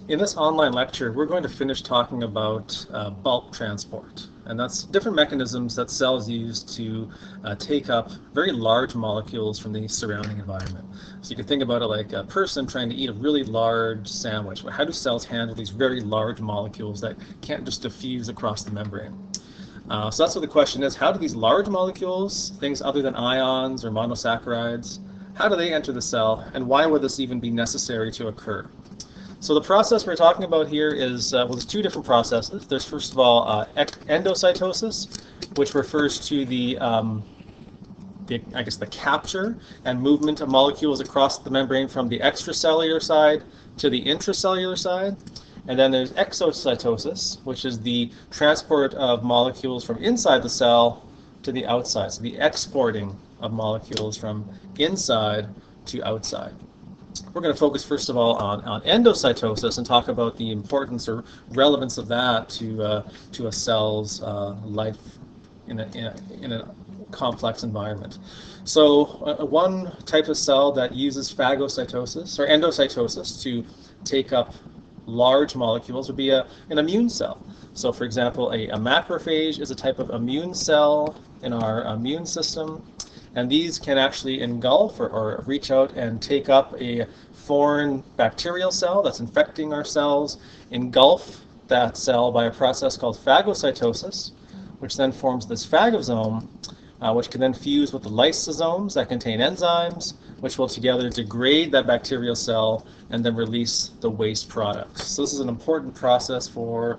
In this online lecture, we're going to finish talking about bulk transport, and that's different mechanisms that cells use to take up very large molecules from the surrounding environment. So you can think about it like a person trying to eat a really large sandwich. How do cells handle these very large molecules that can't just diffuse across the membrane? So that's what the question is. How do these large molecules, things other than ions or monosaccharides, how do they enter the cell, and why would this even be necessary to occur? So the process we're talking about here is, well, there's two different processes. There's first of all endocytosis, which refers to I guess the capture and movement of molecules across the membrane from the extracellular side to the intracellular side. And then there's exocytosis, which is the transport of molecules from inside the cell to the outside. So the exporting of molecules from inside to outside. We're going to focus first of all on endocytosis and talk about the importance or relevance of that to a cell's life in a complex environment. So one type of cell that uses phagocytosis or endocytosis to take up large molecules would be an immune cell. So for example, a macrophage is a type of immune cell in our immune system. And these can actually engulf or reach out and take up a foreign bacterial cell that's infecting our cells, engulf that cell by a process called phagocytosis, which then forms this phagosome, which can then fuse with the lysosomes that contain enzymes, which will together degrade that bacterial cell and then release the waste products. So this is an important process for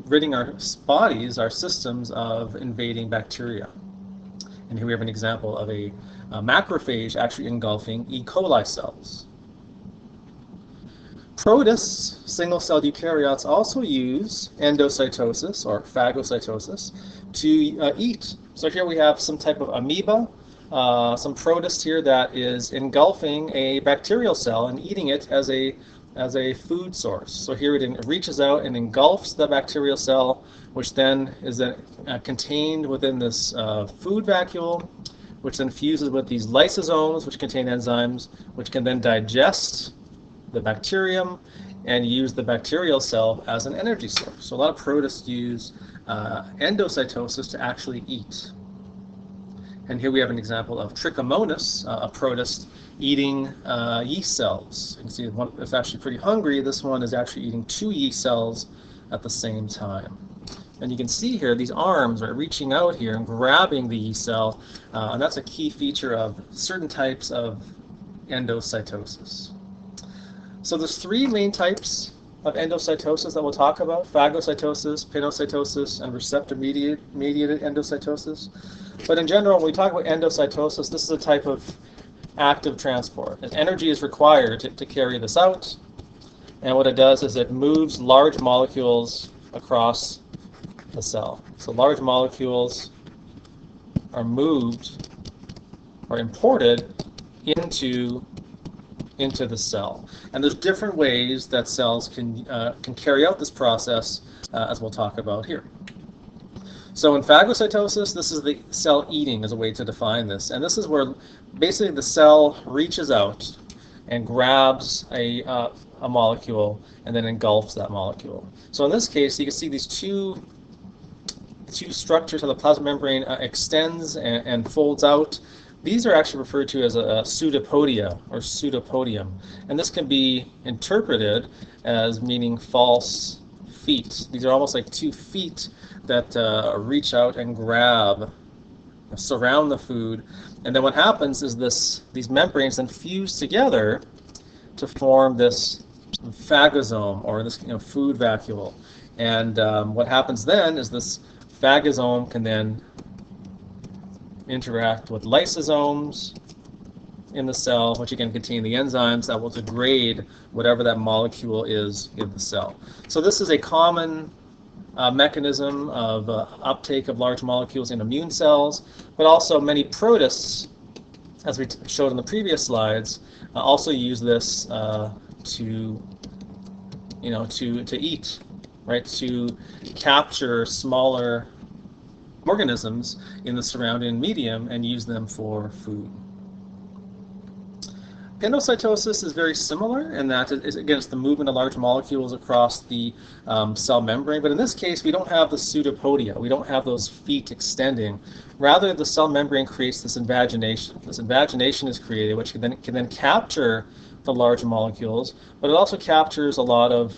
ridding our bodies, our systems, of invading bacteria. And here we have an example of a macrophage actually engulfing E. coli cells. Protists, single-celled eukaryotes, also use endocytosis or phagocytosis to eat. So here we have some type of amoeba, some protist here that is engulfing a bacterial cell and eating it as a food source. So here it reaches out and engulfs the bacterial cell, which then is contained within this food vacuole, which then fuses with these lysosomes, which contain enzymes, which can then digest the bacterium and use the bacterial cell as an energy source. So a lot of protists use endocytosis to actually eat. And here we have an example of Trichomonas, a protist eating yeast cells. You can see one is actually pretty hungry. This one is actually eating 2 yeast cells at the same time. And you can see here these arms are reaching out here and grabbing the yeast cell, and that's a key feature of certain types of endocytosis. So there's 3 main types of endocytosis that we'll talk about: phagocytosis, pinocytosis, and receptor-mediated endocytosis. But in general, when we talk about endocytosis, this is a type of active transport. And energy is required to carry this out. And what it does is it moves large molecules across the cell. So large molecules are moved or imported into the cell. And there's different ways that cells can carry out this process, as we'll talk about here. So in phagocytosis, this is the cell eating as a way to define this. And this is where basically the cell reaches out and grabs a molecule and then engulfs that molecule. So in this case, you can see these two structures of the plasma membrane extends and folds out. These are actually referred to as a pseudopodia or pseudopodium. And this can be interpreted as meaning false feet. These are almost like 2 feet that reach out and grab, surround the food. And then what happens is these membranes then fuse together to form this phagosome, or this food vacuole. And what happens then is this phagosome can then interact with lysosomes in the cell, which again contain the enzymes that will degrade whatever that molecule is in the cell. So this is a common mechanism of uptake of large molecules in immune cells, but also many protists, as we showed in the previous slides, also use this to eat, right? To capture smaller organisms in the surrounding medium and use them for food. Endocytosis is very similar in that again, it's the movement of large molecules across the cell membrane, but in this case we don't have the pseudopodia, we don't have those feet extending. Rather, the cell membrane creates this invagination. This invagination is created, which can then capture the large molecules, but it also captures a lot of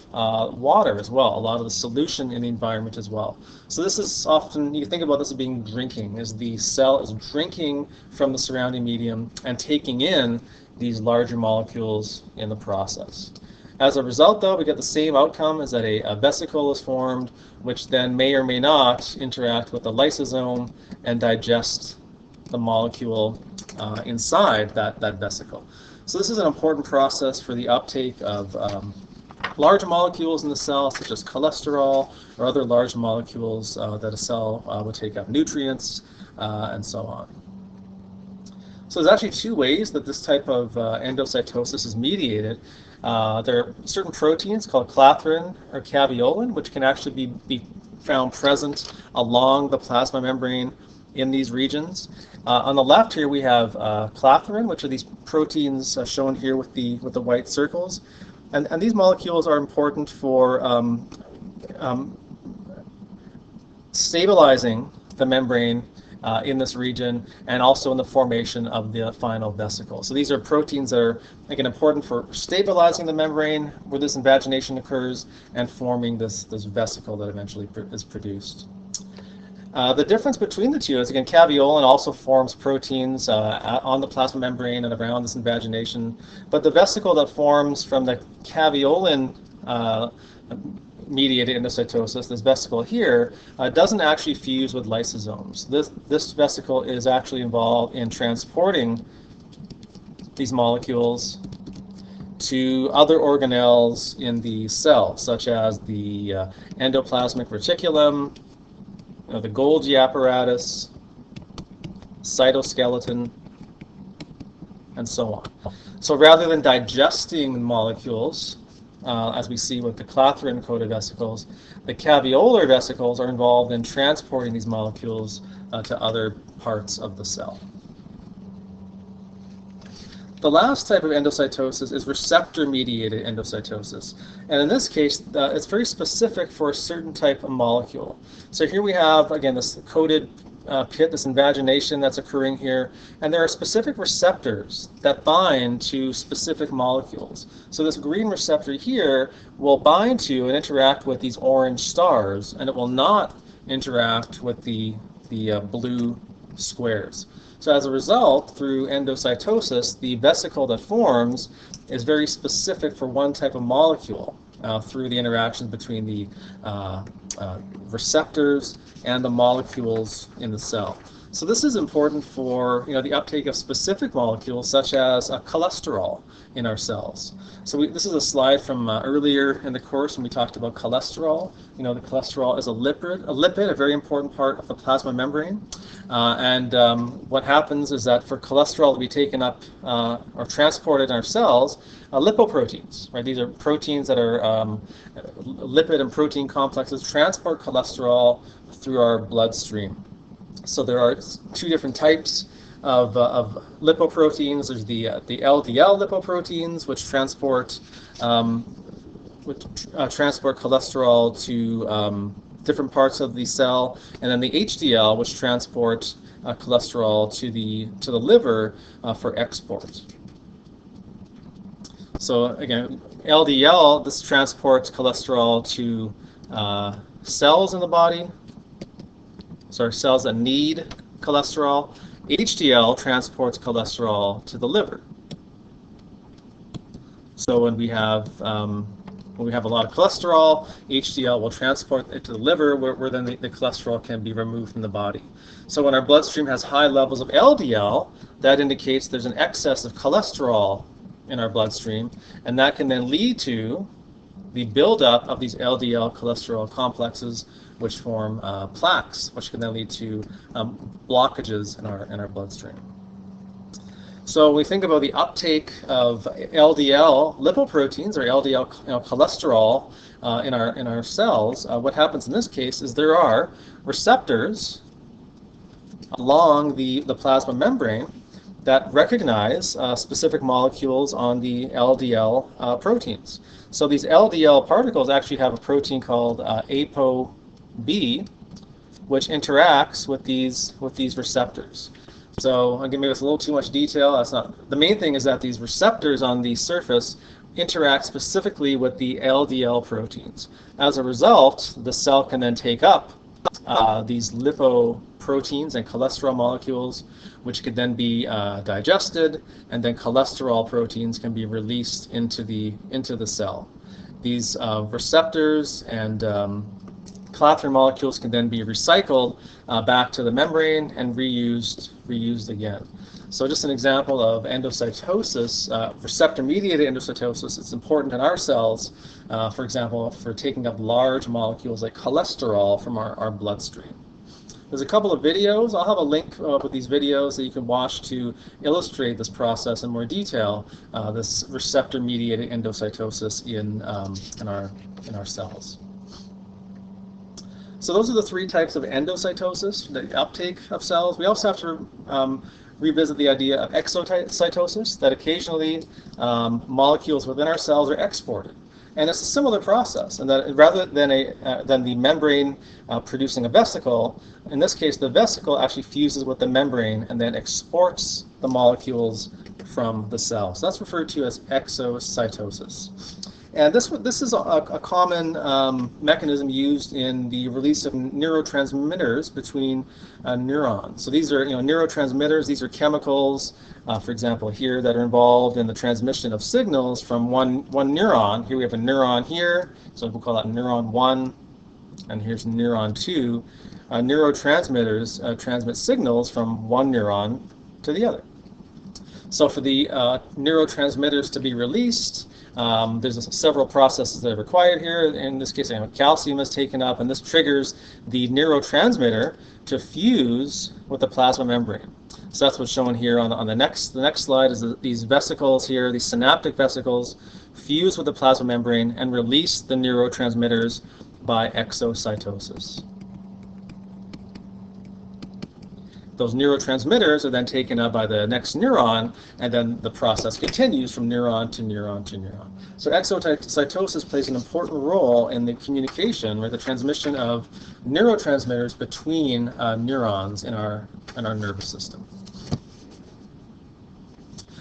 water as well, a lot of the solution in the environment as well. So this is often, you think about this as being drinking, as the cell is drinking from the surrounding medium and taking in these larger molecules in the process. As a result, though, we get the same outcome, is that a vesicle is formed, which then may or may not interact with the lysosome and digest the molecule inside that vesicle. So this is an important process for the uptake of large molecules in the cell, such as cholesterol or other large molecules that a cell would take up, nutrients, and so on. So there's actually two ways that this type of endocytosis is mediated. There are certain proteins called clathrin or caveolin, which can actually be found present along the plasma membrane in these regions. On the left here we have clathrin, which are these proteins shown here with the white circles, and these molecules are important for stabilizing the membrane in this region, and also in the formation of the final vesicle. So these are proteins that are, again, important for stabilizing the membrane where this invagination occurs and forming this vesicle that eventually is produced. The difference between the two is, again, caveolin also forms proteins on the plasma membrane and around this invagination, but the vesicle that forms from the caveolin mediated endocytosis, this vesicle here, doesn't actually fuse with lysosomes. This vesicle is actually involved in transporting these molecules to other organelles in the cell, such as the endoplasmic reticulum, the Golgi apparatus, cytoskeleton, and so on. So rather than digesting molecules, as we see with the clathrin-coated vesicles, the caveolar vesicles are involved in transporting these molecules to other parts of the cell. The last type of endocytosis is receptor-mediated endocytosis. And in this case, it's very specific for a certain type of molecule. So here we have, again, this coated pit, this invagination that's occurring here, and there are specific receptors that bind to specific molecules. So this green receptor here will bind to and interact with these orange stars, and it will not interact with the blue squares. So as a result, through endocytosis, the vesicle that forms is very specific for one type of molecule through the interactions between the receptors and the molecules in the cell. So this is important for the uptake of specific molecules such as cholesterol in our cells. So this is a slide from earlier in the course when we talked about cholesterol. The cholesterol is a lipid, a very important part of the plasma membrane. What happens is that for cholesterol to be taken up or transported in our cells, lipoproteins, right? These are proteins that are lipid and protein complexes transport cholesterol through our bloodstream. So there are two different types of lipoproteins. There's the LDL lipoproteins, which transport cholesterol to different parts of the cell, and then the HDL, which transport cholesterol to the liver for export. So again, LDL, this transports cholesterol to cells in the body. So cells that need cholesterol. HDL transports cholesterol to the liver. So when we have a lot of cholesterol, HDL will transport it to the liver, where then the cholesterol can be removed from the body. So when our bloodstream has high levels of LDL, that indicates there's an excess of cholesterol in our bloodstream, and that can then lead to the buildup of these LDL cholesterol complexes, which form plaques, which can then lead to blockages in our bloodstream. So when we think about the uptake of LDL lipoproteins or LDL cholesterol in our cells, what happens in this case is there are receptors along the plasma membrane that recognize specific molecules on the LDL proteins. So these LDL particles actually have a protein called ApoB, which interacts with these receptors. So again, maybe it's a little too much detail. That's not the main thing. Is that these receptors on the surface interact specifically with the LDL proteins. As a result, the cell can then take up these lipoproteins and cholesterol molecules, which could then be digested, and then cholesterol proteins can be released into the cell. These receptors and clathrin molecules can then be recycled back to the membrane and reused again. So just an example of endocytosis, receptor-mediated endocytosis. It's important in our cells, for example, for taking up large molecules like cholesterol from our bloodstream. There's a couple of videos. I'll have a link with these videos that you can watch to illustrate this process in more detail, this receptor-mediated endocytosis in our cells. So those are the three types of endocytosis, the uptake of cells. We also have to revisit the idea of exocytosis, that occasionally molecules within our cells are exported. And it's a similar process, and that rather than the membrane producing a vesicle, in this case the vesicle actually fuses with the membrane and then exports the molecules from the cell. So that's referred to as exocytosis. And this is a common mechanism used in the release of neurotransmitters between neurons. So these are neurotransmitters. These are chemicals, for example, here that are involved in the transmission of signals from one neuron. Here we have a neuron here, so we'll call that neuron 1, and here's neuron 2. Neurotransmitters transmit signals from one neuron to the other. So for the neurotransmitters to be released, there's several processes that are required here. In this case, calcium is taken up, and this triggers the neurotransmitter to fuse with the plasma membrane. So that's what's shown here on the next slide. Is these vesicles here, these synaptic vesicles, fuse with the plasma membrane and release the neurotransmitters by exocytosis. Those neurotransmitters are then taken up by the next neuron, and then the process continues from neuron to neuron to neuron. So exocytosis plays an important role in the communication, or the transmission of neurotransmitters between neurons in our nervous system.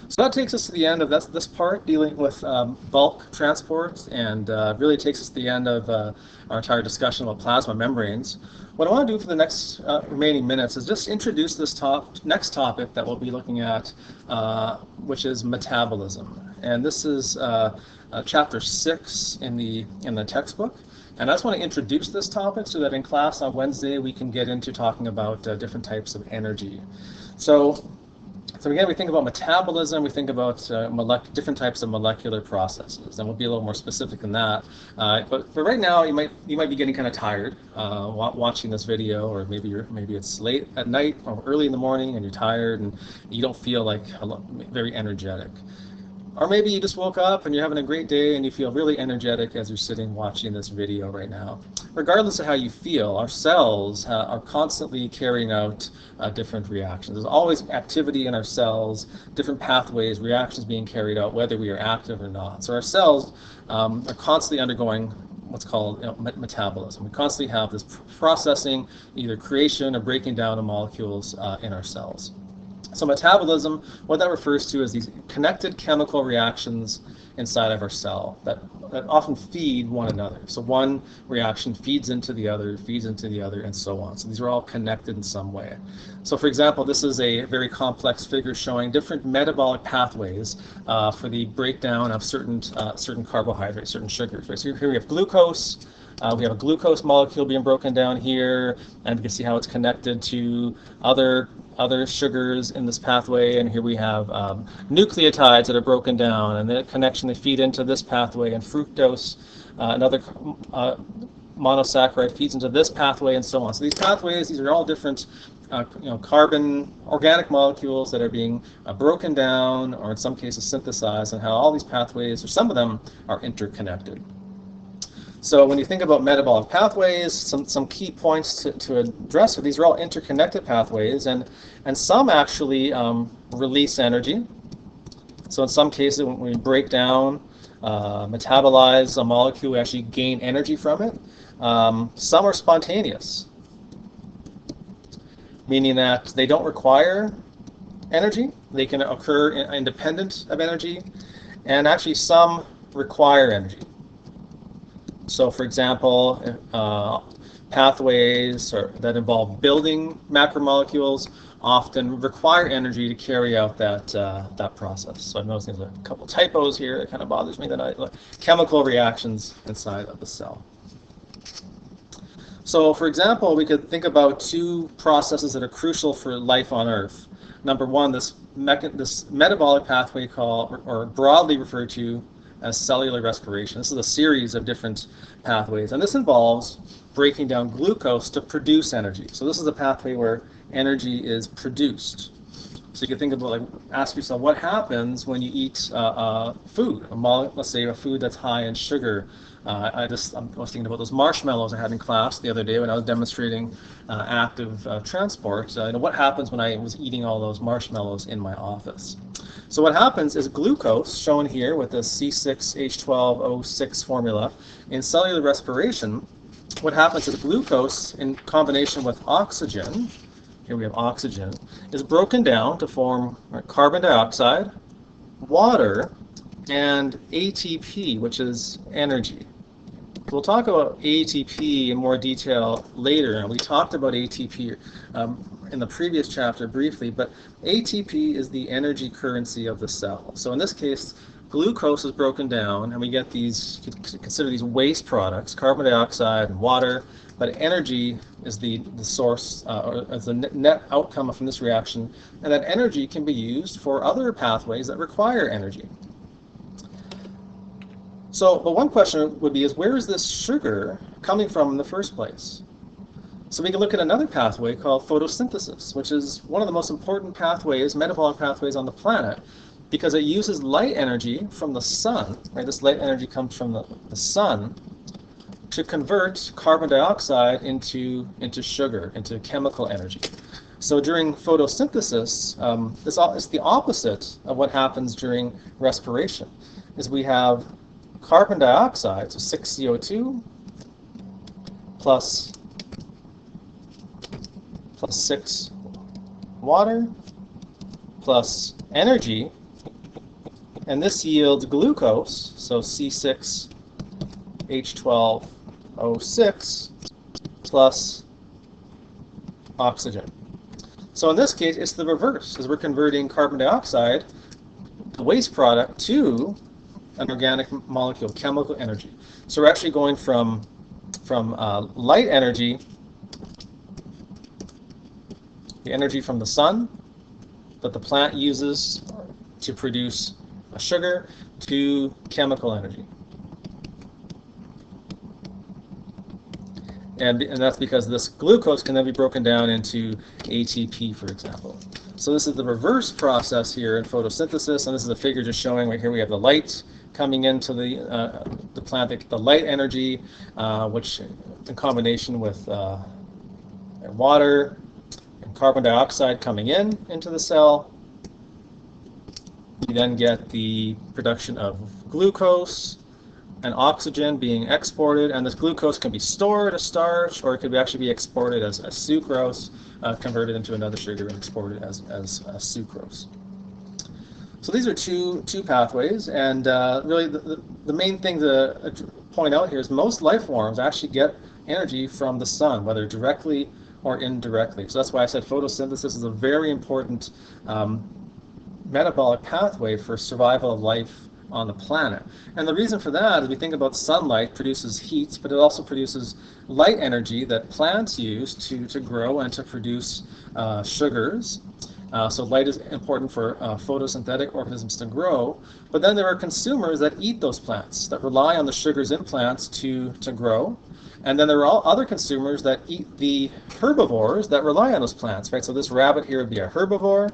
So that takes us to the end of this part, dealing with bulk transport, and really takes us to the end of our entire discussion about plasma membranes. What I want to do for the next remaining minutes is just introduce this next topic that we'll be looking at, which is metabolism. And this is chapter 6 in the textbook. And I just want to introduce this topic so that in class on Wednesday we can get into talking about different types of energy. So again, we think about metabolism, we think about different types of molecular processes, and we'll be a little more specific than that. But right now, you might be getting kind of tired watching this video, or maybe it's late at night or early in the morning, and you're tired and you don't feel like very energetic. Or maybe you just woke up and you're having a great day and you feel really energetic as you're sitting watching this video right now. Regardless of how you feel, our cells are constantly carrying out different reactions. There's always activity in our cells, different pathways, reactions being carried out, whether we are active or not. So our cells are constantly undergoing what's called metabolism. We constantly have this processing, either creation or breaking down of molecules in our cells. So metabolism, what that refers to is these connected chemical reactions inside of our cell that often feed one another. So one reaction feeds into the other, and so on. So these are all connected in some way. So for example, this is a very complex figure showing different metabolic pathways for the breakdown of certain carbohydrates, certain sugars. Right? So here we have glucose. We have a glucose molecule being broken down here, and you can see how it's connected to other sugars in this pathway. And here we have nucleotides that are broken down, and the connection, they feed into this pathway, and fructose, another monosaccharide, feeds into this pathway, and so on. So these pathways, these are all different carbon organic molecules that are being broken down, or in some cases synthesized, and how all these pathways, or some of them, are interconnected. So when you think about metabolic pathways, some key points to address are these are all interconnected pathways, and some actually release energy. So in some cases, when we break down, metabolize a molecule, we actually gain energy from it. Some are spontaneous, meaning that they don't require energy. They can occur independent of energy, and actually some require energy. So for example, pathways that involve building macromolecules often require energy to carry out that process. So I'm noticing there's a couple typos here that kind of bothers me. Chemical reactions inside of the cell. So for example, we could think about two processes that are crucial for life on Earth. Number one, this metabolic pathway called, or broadly referred to as cellular respiration. This is a series of different pathways, and this involves breaking down glucose to produce energy. So this is a pathway where energy is produced. So you can think about, ask yourself, what happens when you eat food? Let's say a food that's high in sugar. I was thinking about those marshmallows I had in class the other day when I was demonstrating active transport. What happens when I was eating all those marshmallows in my office? So what happens is glucose, shown here with the C6H12O6 formula, in cellular respiration, what happens is glucose in combination with oxygen, here we have oxygen, is broken down to form carbon dioxide, water, and ATP, which is energy. We'll talk about ATP in more detail later, and we talked about ATP in the previous chapter briefly, but ATP is the energy currency of the cell. So in this case, glucose is broken down, and we get these, consider these waste products, carbon dioxide and water, but energy is the source, or as the net outcome from this reaction, and that energy can be used for other pathways that require energy. So, but one question would be is where is this sugar coming from in the first place? So we can look at another pathway called photosynthesis, which is one of the most important pathways, metabolic pathways on the planet, because it uses light energy from the sun, right? This light energy comes from the sun to convert carbon dioxide into sugar, into chemical energy. So during photosynthesis, it's the opposite of what happens during respiration, is we have carbon dioxide, so 6CO2 plus 6 water plus energy, and this yields glucose, so C6H12O6 plus oxygen. So in this case, it's the reverse, because we're converting carbon dioxide, the waste product, to an organic molecule, chemical energy. So we're actually going from light energy, the energy from the sun that the plant uses to produce a sugar, to chemical energy. And that's because this glucose can then be broken down into ATP, for example. So this is the reverse process here in photosynthesis, and this is a figure just showing right here we have the light coming into the plant, the light energy, which in combination with water and carbon dioxide coming into the cell. You then get the production of glucose and oxygen being exported, and this glucose can be stored as starch, or it could actually be exported as sucrose, converted into another sugar and exported as sucrose. So these are two pathways, and really the main thing to point out here is most life forms actually get energy from the sun, whether directly or indirectly. So that's why I said photosynthesis is a very important metabolic pathway for survival of life on the planet. And the reason for that is we think about sunlight produces heat, but it also produces light energy that plants use to grow and to produce sugars. So light is important for photosynthetic organisms to grow, but then there are consumers that eat those plants, that rely on the sugars in plants to grow. And then there are all other consumers that eat the herbivores that rely on those plants, right? So this rabbit here would be a herbivore,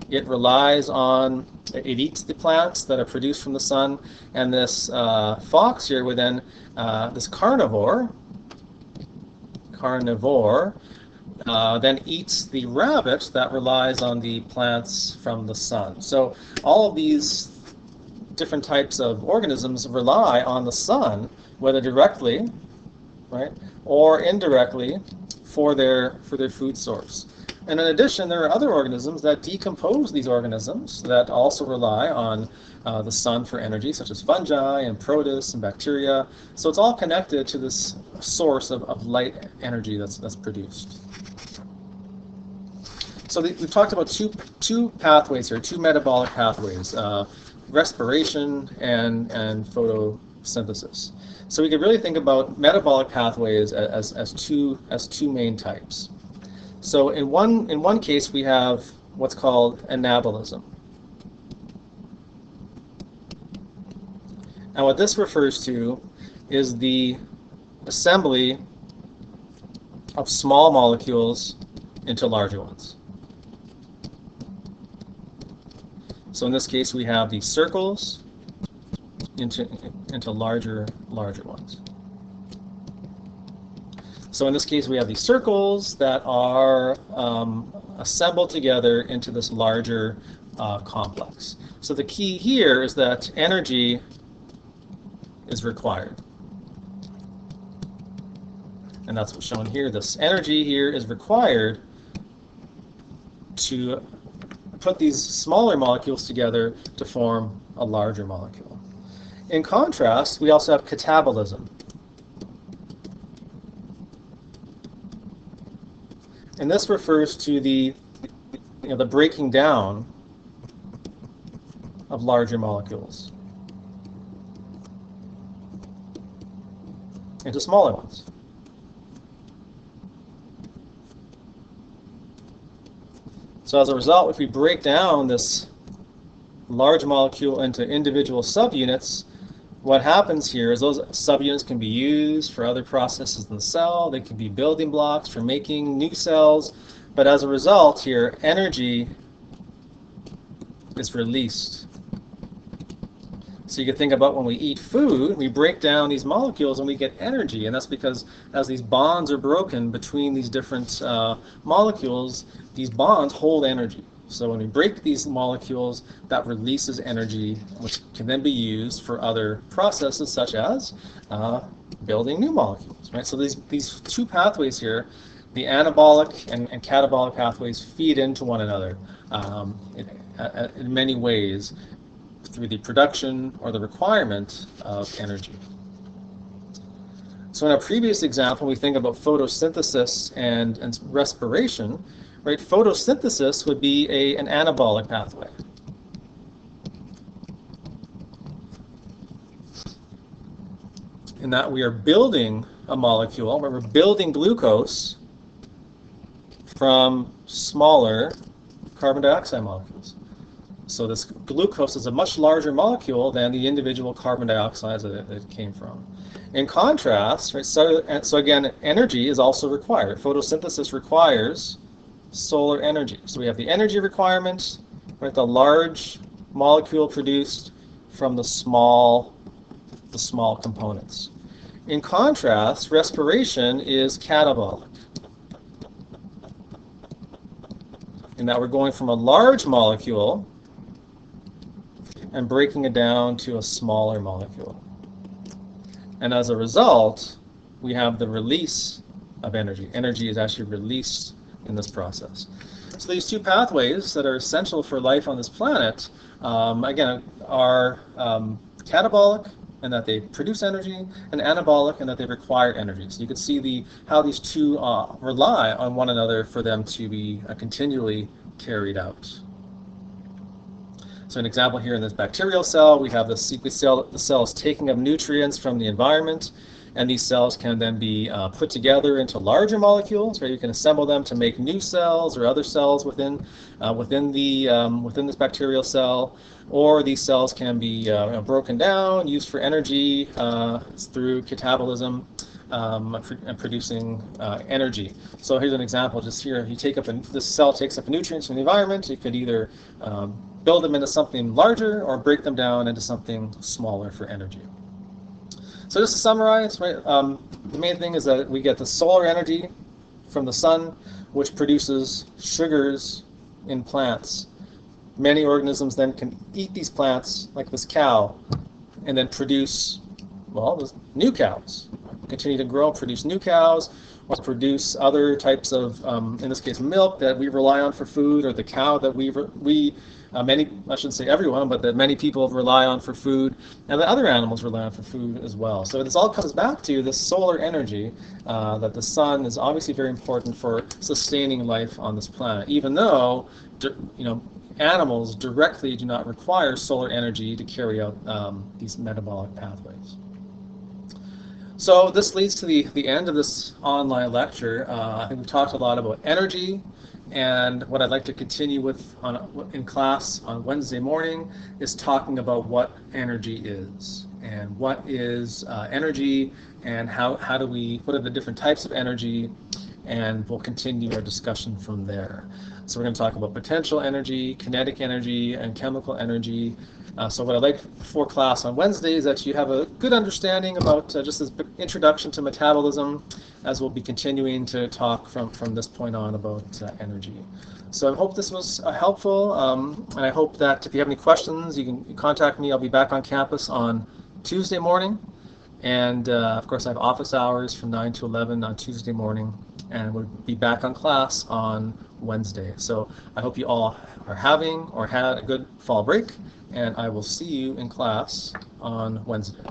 It relies on, it eats the plants that are produced from the sun, and this fox here would then, this carnivore, then eats the rabbit that relies on the plants from the sun. So all of these different types of organisms rely on the sun, whether directly, right, or indirectly, for their food source. And in addition, there are other organisms that decompose these organisms that also rely on the sun for energy, such as fungi and protists and bacteria. So it's all connected to this source of light energy that's produced. So we've talked about two pathways here, two metabolic pathways, respiration and photosynthesis. So we could really think about metabolic pathways as two main types. So in one case we have what's called anabolism. And what this refers to is the assembly of small molecules into larger ones. So in this case we have these circles into larger ones. So in this case we have these circles that are assembled together into this larger complex. So the key here is that energy is required. And that's what's shown here. This energy here is required to put these smaller molecules together to form a larger molecule. In contrast, we also have catabolism. And this refers to the breaking down of larger molecules into smaller ones. So as a result, if we break down this large molecule into individual subunits, what happens here is those subunits can be used for other processes in the cell. They can be building blocks for making new cells. But as a result here, energy is released. So you can think about when we eat food, we break down these molecules and we get energy. And that's because as these bonds are broken between these different molecules, these bonds hold energy. So when we break these molecules, that releases energy, which can then be used for other processes, such as building new molecules. Right? So these two pathways here, the anabolic and catabolic pathways, feed into one another in many ways through the production or the requirement of energy. So in our previous example, we think about photosynthesis and respiration. Right? Photosynthesis would be an anabolic pathway. In that we are building a molecule, where we're building glucose from smaller carbon dioxide molecules. So this glucose is a much larger molecule than the individual carbon dioxide that it came from. In contrast, right, so again, energy is also required. Photosynthesis requires solar energy. So we have the energy requirement, right, the large molecule produced from the small components. In contrast, respiration is catabolic, in that we're going from a large molecule and breaking it down to a smaller molecule. And as a result, we have the release of energy. Energy is actually released in this process. So these two pathways that are essential for life on this planet, again, are catabolic in that they produce energy, and anabolic in that they require energy. So you can see how these two rely on one another for them to be continually carried out. So an example here in this bacterial cell, we have the cell is taking up nutrients from the environment, and these cells can then be put together into larger molecules, where you can assemble them to make new cells or other cells within this bacterial cell, or these cells can be broken down, used for energy through catabolism, and producing energy. So here's an example. Just here, you take up this cell takes up nutrients from the environment. You could either build them into something larger or break them down into something smaller for energy. So just to summarize, right, the main thing is that we get the solar energy from the sun, which produces sugars in plants. Many organisms then can eat these plants, like this cow, and then produce, well, new cows. Continue to grow, produce new cows, or produce other types of, in this case, milk that we rely on for food, or the cow that many, I shouldn't say everyone, but that many people rely on for food, and that other animals rely on for food as well. So this all comes back to this solar energy, that the sun is obviously very important for sustaining life on this planet, even though, animals directly do not require solar energy to carry out these metabolic pathways. So this leads to the end of this online lecture. I think we've talked a lot about energy, and what I'd like to continue with in class on Wednesday morning is talking about what energy is, and what is energy, and what are the different types of energy, and we'll continue our discussion from there. So we're going to talk about potential energy, kinetic energy, and chemical energy. So what I'd like for class on Wednesday is that you have a good understanding about just this introduction to metabolism, as we'll be continuing to talk from this point on about energy. So I hope this was helpful, and I hope that if you have any questions, you can contact me. I'll be back on campus on Tuesday morning, and of course I have office hours from 9 to 11 on Tuesday morning, and we'll be back on class on Wednesday. So I hope you all are having or had a good fall break, and I will see you in class on Wednesday.